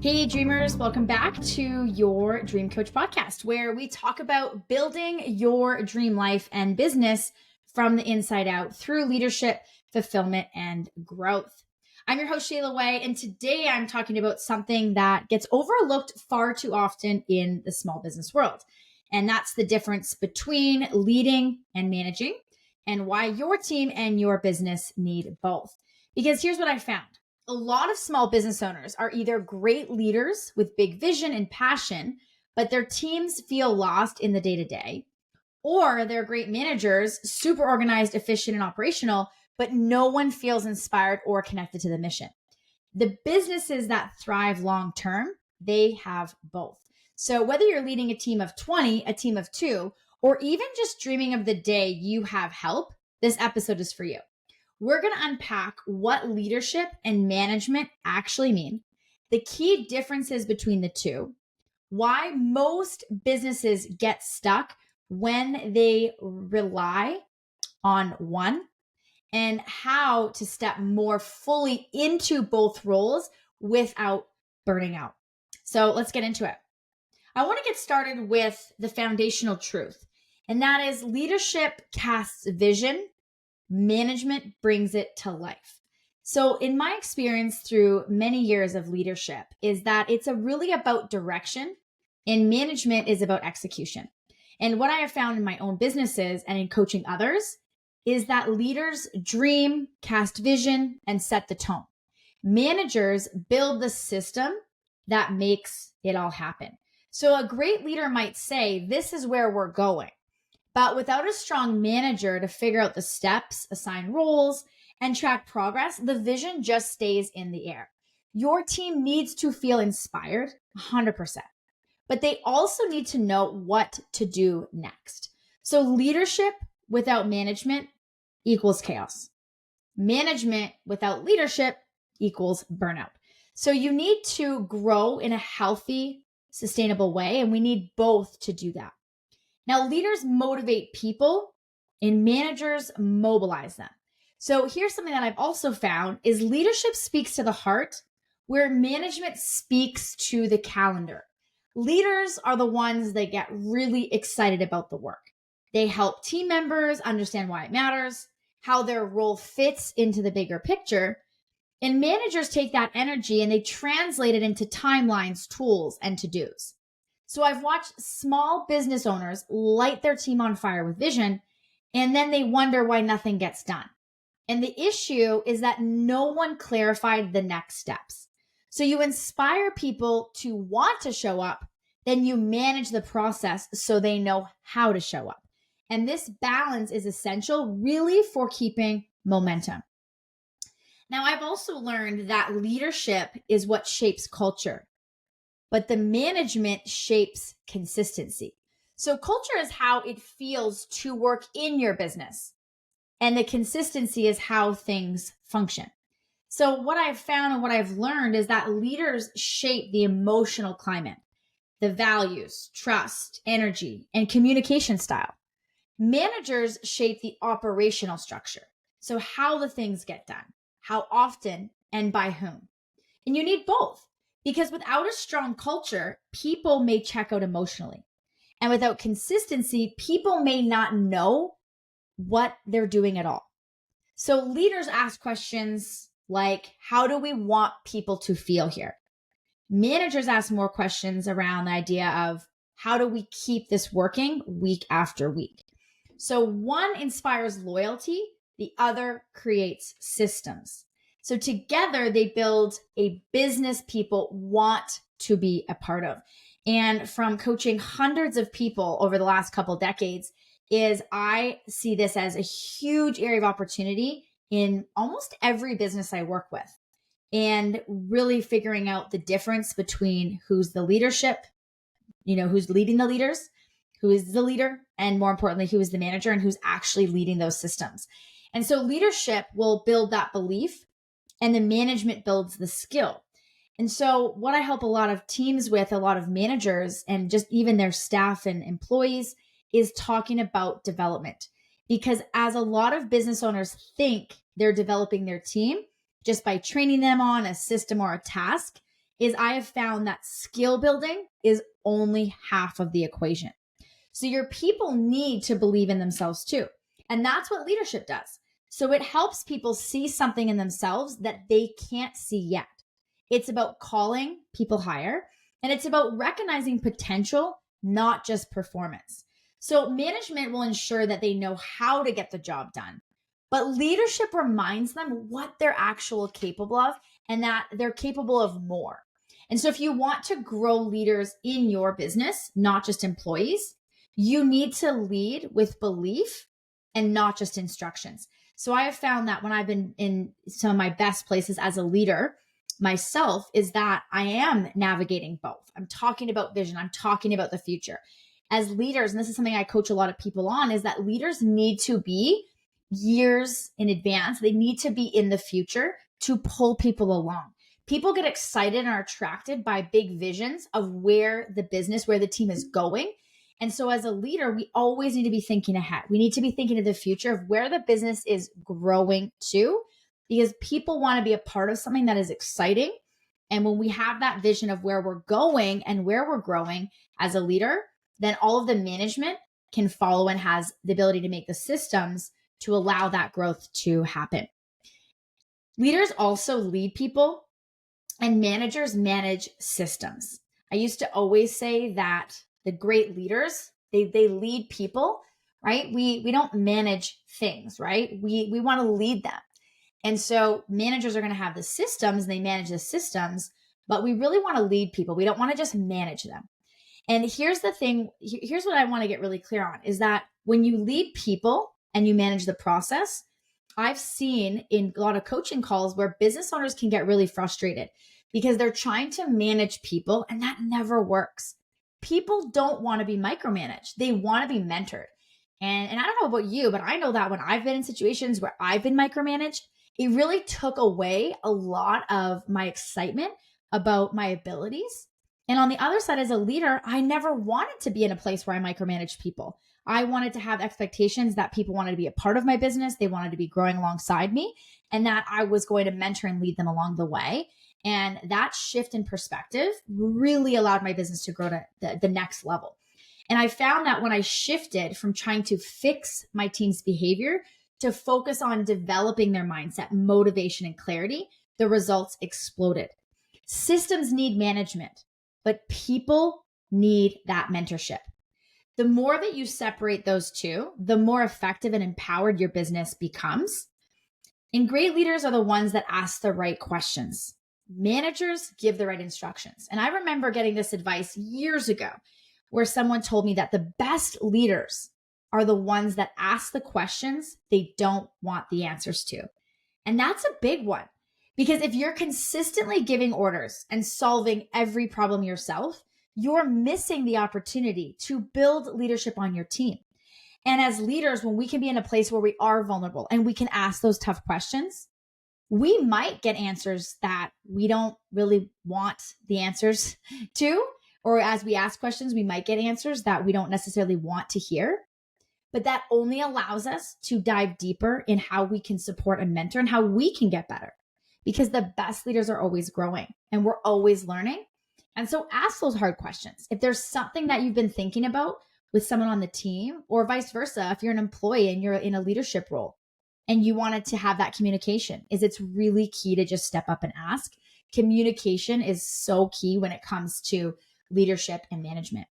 Hey dreamers, welcome back to your Dream Coach podcast, where we talk about building your dream life and business from the inside out through leadership, fulfillment, and growth. I'm your host, Shayla Wey, and today I'm talking about something that gets overlooked far too often in the small business world. And that's the difference between leading and managing, and why your team and your business need both. Because here's what I found. A lot of small business owners are either great leaders with big vision and passion, but their teams feel lost in the day-to-day, or they're great managers, super organized, efficient, and operational, but no one feels inspired or connected to the mission. The businesses that thrive long-term, they have both. So whether you're leading a team of 20, a team of 2, or even just dreaming of the day you have help, this episode is for you. We're going to unpack what leadership and management actually mean, the key differences between the two, why most businesses get stuck when they rely on one, and how to step more fully into both roles without burning out. So let's get into it. I want to get started with the foundational truth, and that is leadership casts vision. Management brings it to life. So in my experience through many years of leadership is that it's really about direction, and management is about execution. And what I have found in my own businesses and in coaching others is that leaders dream, cast vision, and set the tone. Managers build the system that makes it all happen. So a great leader might say, this is where we're going. But without a strong manager to figure out the steps, assign roles, and track progress, the vision just stays in the air. Your team needs to feel inspired, 100%. But they also need to know what to do next. So leadership without management equals chaos. Management without leadership equals burnout. So you need to grow in a healthy, sustainable way, and we need both to do that. Now, leaders motivate people and managers mobilize them. So here's something that I've also found is leadership speaks to the heart where management speaks to the calendar. Leaders are the ones that get really excited about the work. They help team members understand why it matters, how their role fits into the bigger picture. And managers take that energy and they translate it into timelines, tools, and to-dos. So I've watched small business owners light their team on fire with vision, and then they wonder why nothing gets done. And the issue is that no one clarified the next steps. So you inspire people to want to show up, then you manage the process so they know how to show up. And this balance is essential really for keeping momentum. Now, I've also learned that leadership is what shapes culture, but the management shapes consistency. So culture is how it feels to work in your business, and the consistency is how things function. So what I've found and what I've learned is that leaders shape the emotional climate, the values, trust, energy, and communication style. Managers shape the operational structure. So how the things get done, how often, and by whom. And you need both. Because without a strong culture, people may check out emotionally. And without consistency, people may not know what they're doing at all. So leaders ask questions like, how do we want people to feel here? Managers ask more questions around the idea of, how do we keep this working week after week? So one inspires loyalty, the other creates systems. So together they build a business people want to be a part of. And from coaching hundreds of people over the last couple decades is I see this as a huge area of opportunity in almost every business I work with. And really figuring out the difference between who's the leadership, who's leading the leaders, who is the leader, and more importantly, who is the manager and who's actually leading those systems. And so leadership will build that belief and the management builds the skill. And so what I help a lot of teams with, a lot of managers and just even their staff and employees is talking about development. Because as a lot of business owners think they're developing their team just by training them on a system or a task, is I have found that skill building is only half of the equation. So your people need to believe in themselves too. And that's what leadership does. So it helps people see something in themselves that they can't see yet. It's about calling people higher, and it's about recognizing potential, not just performance. So management will ensure that they know how to get the job done, but leadership reminds them what they're actually capable of and that they're capable of more. And so if you want to grow leaders in your business, not just employees, you need to lead with belief and not just instructions. So I have found that when I've been in some of my best places as a leader myself, is that I am navigating both. I'm talking about vision. I'm talking about the future. As leaders, and this is something I coach a lot of people on, is that leaders need to be years in advance. They need to be in the future to pull people along. People get excited and are attracted by big visions of where the business, where the team is going. And so as a leader, we always need to be thinking ahead. We need to be thinking of the future of where the business is growing to, because people want to be a part of something that is exciting. And when we have that vision of where we're going and where we're growing as a leader, then all of the management can follow and has the ability to make the systems to allow that growth to happen. Leaders also lead people, and managers manage systems. I used to always say that the great leaders, they lead people, right? We don't manage things, right? We want to lead them. And so managers are going to have the systems, they manage the systems, but we really want to lead people. We don't want to just manage them. And here's the thing, here's what I want to get really clear on, is that when you lead people and you manage the process, I've seen in a lot of coaching calls where business owners can get really frustrated because they're trying to manage people, and that never works. People don't want to be micromanaged. They want to be mentored. And I don't know about you, but I know that when I've been in situations where I've been micromanaged, it really took away a lot of my excitement about my abilities. And on the other side, as a leader, I never wanted to be in a place where I micromanaged people. I wanted to have expectations that people wanted to be a part of my business. They wanted to be growing alongside me, and that I was going to mentor and lead them along the way. And that shift in perspective really allowed my business to grow to the next level. And I found that when I shifted from trying to fix my team's behavior to focus on developing their mindset, motivation, and clarity, the results exploded. Systems need management, but people need that mentorship. The more that you separate those two, the more effective and empowered your business becomes. And great leaders are the ones that ask the right questions. Managers give the right instructions. And I remember getting this advice years ago where someone told me that the best leaders are the ones that ask the questions they don't want the answers to. And that's a big one, because if you're consistently giving orders and solving every problem yourself, you're missing the opportunity to build leadership on your team. And as leaders, when we can be in a place where we are vulnerable and we can ask those tough questions, we might get answers that we don't really want the answers to. Or as we ask questions, we might get answers that we don't necessarily want to hear. But that only allows us to dive deeper in how we can support and mentor and how we can get better. Because the best leaders are always growing and we're always learning. And so ask those hard questions. If there's something that you've been thinking about with someone on the team, or vice versa, if you're an employee and you're in a leadership role and you wanted to have that communication, it's really key to just step up and ask. Communication is so key when it comes to leadership and management.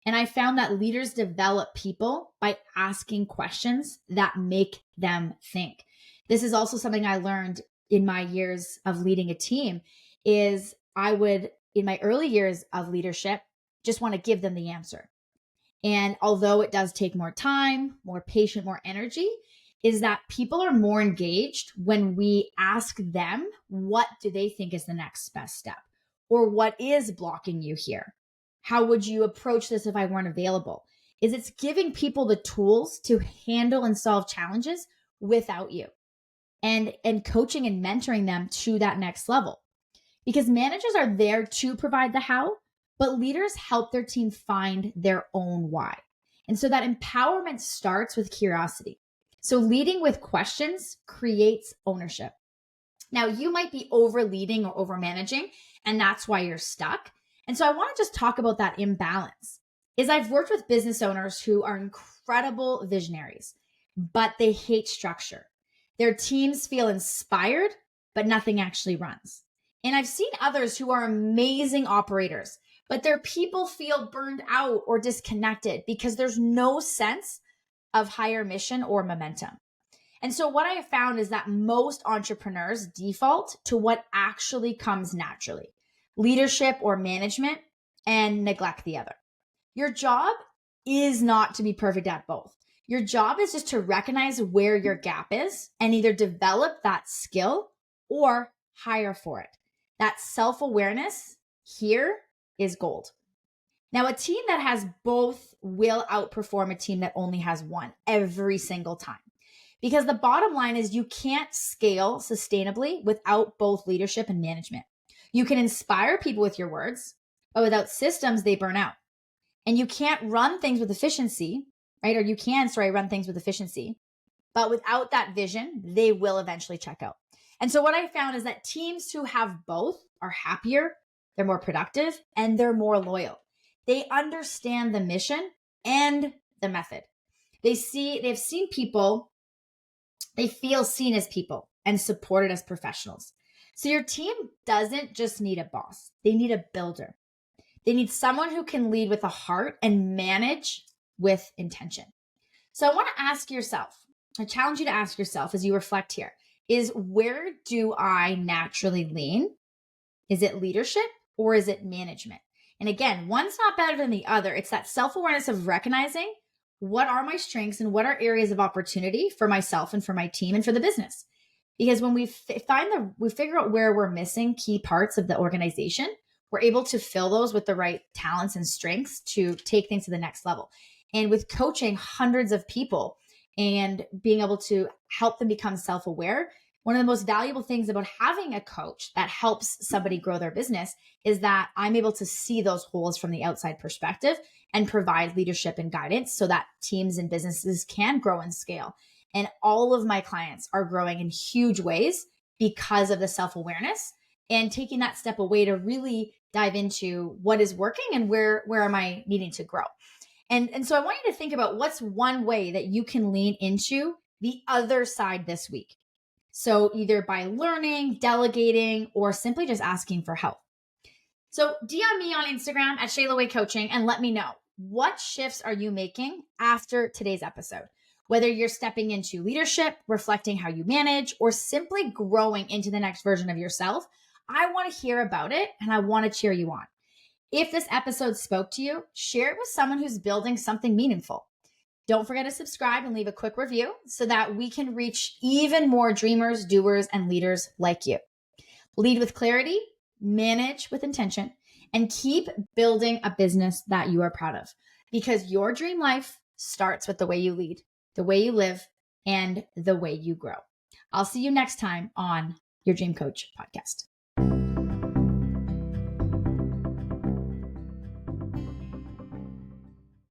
And I found that leaders develop people by asking questions that make them think. This is also something I learned in my years of leading a team, is I would, in my early years of leadership, just want to give them the answer. And although it does take more time, more patience, more energy, is that people are more engaged when we ask them, what do they think is the next best step? Or what is blocking you here? How would you approach this if I weren't available? It's giving people the tools to handle and solve challenges without you, and coaching and mentoring them to that next level. Because managers are there to provide the how, but leaders help their team find their own why. And so that empowerment starts with curiosity. So leading with questions creates ownership. Now, you might be over leading or over managing, and that's why you're stuck. And so I want to just talk about that imbalance. Is I've worked with business owners who are incredible visionaries, but they hate structure. Their teams feel inspired, but nothing actually runs. And I've seen others who are amazing operators, but their people feel burned out or disconnected because there's no sense of higher mission or momentum. And so what I have found is that most entrepreneurs default to what actually comes naturally, leadership or management, and neglect the other. Your job is not to be perfect at both. Your job is just to recognize where your gap is and either develop that skill or hire for it. That self-awareness here is gold. Now, a team that has both will outperform a team that only has one every single time. Because the bottom line is you can't scale sustainably without both leadership and management. You can inspire people with your words, but without systems, they burn out. And you can't run things with efficiency, right? Or you can, run things with efficiency, but without that vision, they will eventually check out. And so what I found is that teams who have both are happier, they're more productive, and they're more loyal. They understand the mission and the method. They've seen people, they feel seen as people and supported as professionals. So your team doesn't just need a boss. They need a builder. They need someone who can lead with a heart and manage with intention. So I want to ask yourself, I challenge you to ask yourself as you reflect here, is where do I naturally lean? Is it leadership or is it management? And again, one's not better than the other. It's that self-awareness of recognizing what are my strengths and what are areas of opportunity for myself and for my team and for the business. Because when we figure out where we're missing key parts of the organization, we're able to fill those with the right talents and strengths to take things to the next level. And with coaching hundreds of people and being able to help them become self-aware, one of the most valuable things about having a coach that helps somebody grow their business is that I'm able to see those holes from the outside perspective and provide leadership and guidance so that teams and businesses can grow and scale. And all of my clients are growing in huge ways because of the self-awareness and taking that step away to really dive into what is working and where am I needing to grow. And so I want you to think about what's one way that you can lean into the other side this week. So either by learning, delegating, or simply just asking for help. So DM me on Instagram at Shayla Wey Coaching and let me know, what shifts are you making after today's episode? Whether you're stepping into leadership, reflecting how you manage, or simply growing into the next version of yourself, I want to hear about it and I want to cheer you on. If this episode spoke to you, share it with someone who's building something meaningful. Don't forget to subscribe and leave a quick review so that we can reach even more dreamers, doers, and leaders like you. Lead with clarity, manage with intention, and keep building a business that you are proud of. Because your dream life starts with the way you lead, the way you live, and the way you grow. I'll see you next time on your Dream Coach podcast.